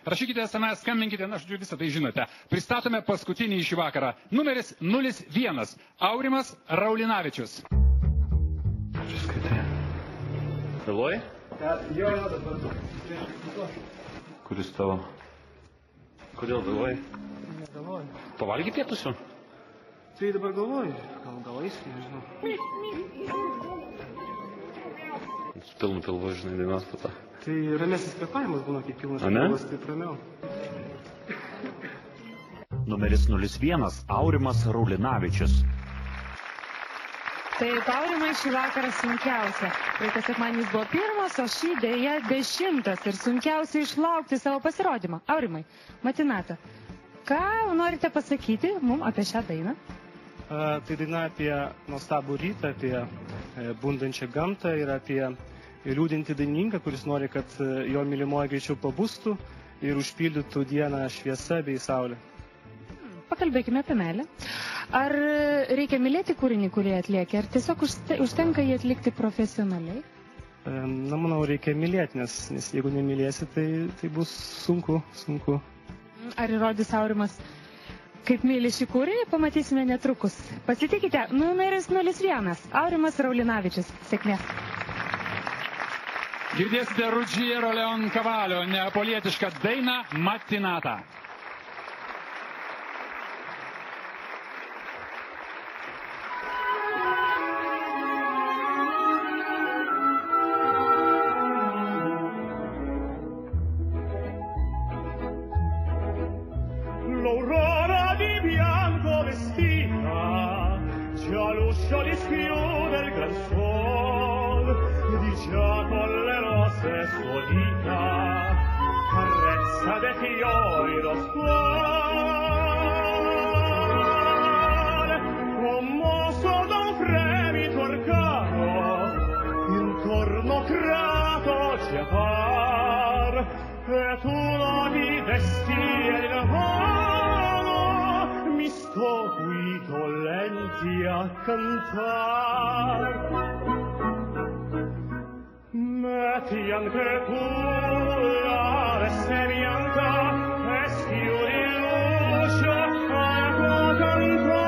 Rašykite SMS, skambinkite, na, žodžiu, visą tai žinote. Pristatome paskutinį šį vakarą. Numeris 01. Aurimas Raulinavičius. Čia skaitai. Vėluoji? Jo, dabar. Kuris tavo? Kodėl vėluoji? Negalvoju. Pavalgy pietusių? Tai dabar galvoju. Gal eisiu, nežinau. Pilnu pilvu, žinai, dainos po to. Tai ramesnis kvėpavimas būna, kaip pilnas A, ne? pilvas, taip ramiau. Numeris 01. Aurimas Raulinavičius. Taip, Aurimai, šį vakarą sunkiausia. Praeitą sekmadienį jis buvo 1, o šį dėja 10 ir sunkiausia išlaukti savo pasirodymą. Aurimai, Matinata, ką norite pasakyti mums apie šią dainą? Tai daina apie nuostabų rytą, apie bundančią gamtą ir apie liūdintį dainininką, kuris nori, kad jo mylimoji greičiau pabustų ir užpildytų dieną šviesa bei saulė. Pakalbėkime apie meilę. Ar reikia mylėti kūrinį, kurį atlieki, ar tiesiog užtenka jį atlikti profesionaliai? Na, manau, reikia mylėti, nes jeigu nemylėsi, tai bus sunku. Ar įrodys Aurimas, kaip myli šį kūrinį, pamatysime netrukus. Pasitikite, numeris 01. Aurimas Raulinavičius. Sėkmės. Girdėsite Ruggiero Leoncavallo neapolietišką dainą Matinata. L'aurora di bianco vestita, già l'uscio dischiude il gran sol, di già con le rose sue dita, carezza dei fiori lo scuore, commosso da un fremito orcano, intorno creato ci appar, e tu la vesti in mano, mi sto qui dolenti a cantar. Metti anche tu la veste bianca e schiudi l'uscio al tuo cantare.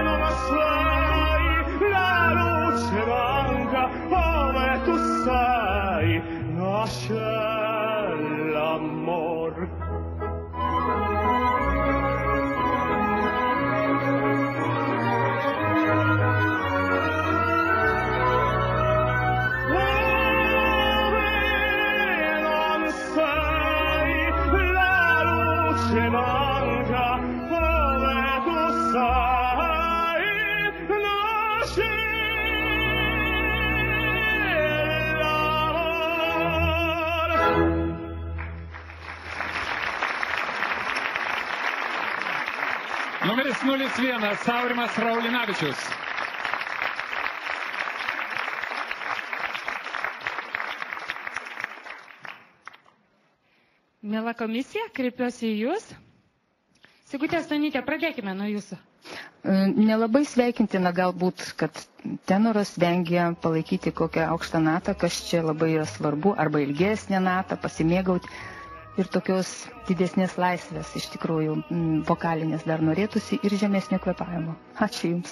Non sai, la luce manca, come tu sai, nasce l'amor. Non sai, la luce manca, come tu sai, nasce Numeris 01. Aurimas Raulinavičius. Miela komisija, kreipiuosi į jūs. Sigutė Stonytė, pradėkime nuo jūsų. Nelabai sveikintina galbūt, kad tenoras vengia palaikyti kokią aukštą natą, kas čia labai yra svarbu, arba ilgesnę natą, pasimėgauti ir tokios didesnės laisvės, iš tikrųjų, vokalinės dar norėtųsi ir žemesnio kvėpavimo. Ačiū Jums.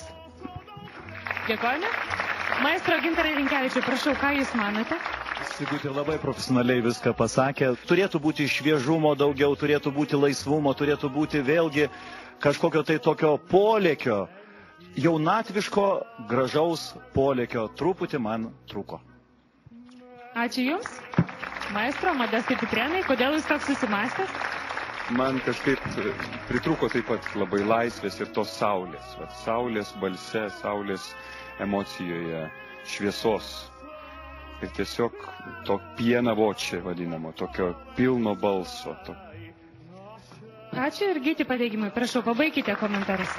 Dėkojame. Maestro Gintarai Rinkevičiau, prašau, ką Jūs manote? Sigutė labai profesionaliai viską pasakė. Turėtų būti šviežumo daugiau, turėtų būti laisvumo, turėtų būti vėlgi kažkokio tai tokio polėkio, jaunatviško, gražaus polėkio. Truputį man trūko. Ačiū Jums. Maestro Modestai Pitrėnai, kodėl Jūs toks susimąstęs? Man kažkaip pritrūko taip pat labai laisvės ir tos saulės. Saulės balse, saulės emocijoje, šviesos. Ir tiesiog to piena voce vadinamo, tokio pilno balso. Ačiū ir Gyti pateikimui. Prašau, pabaikite komentarus.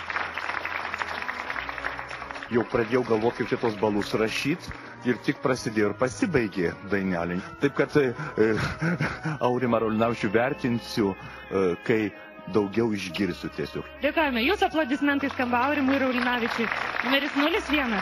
Jau pradėjau galvoti, kaip šitos balus rašyti ir tik prasidėjo ir pasibaigė dainelė. Taip kad Aurimą Raulinavičių vertinsiu, kai daugiau išgirsiu tiesiog. Dėkojame. Jūsų aplodismentai skamba Aurimui Raulinavičiui. Numeris 01.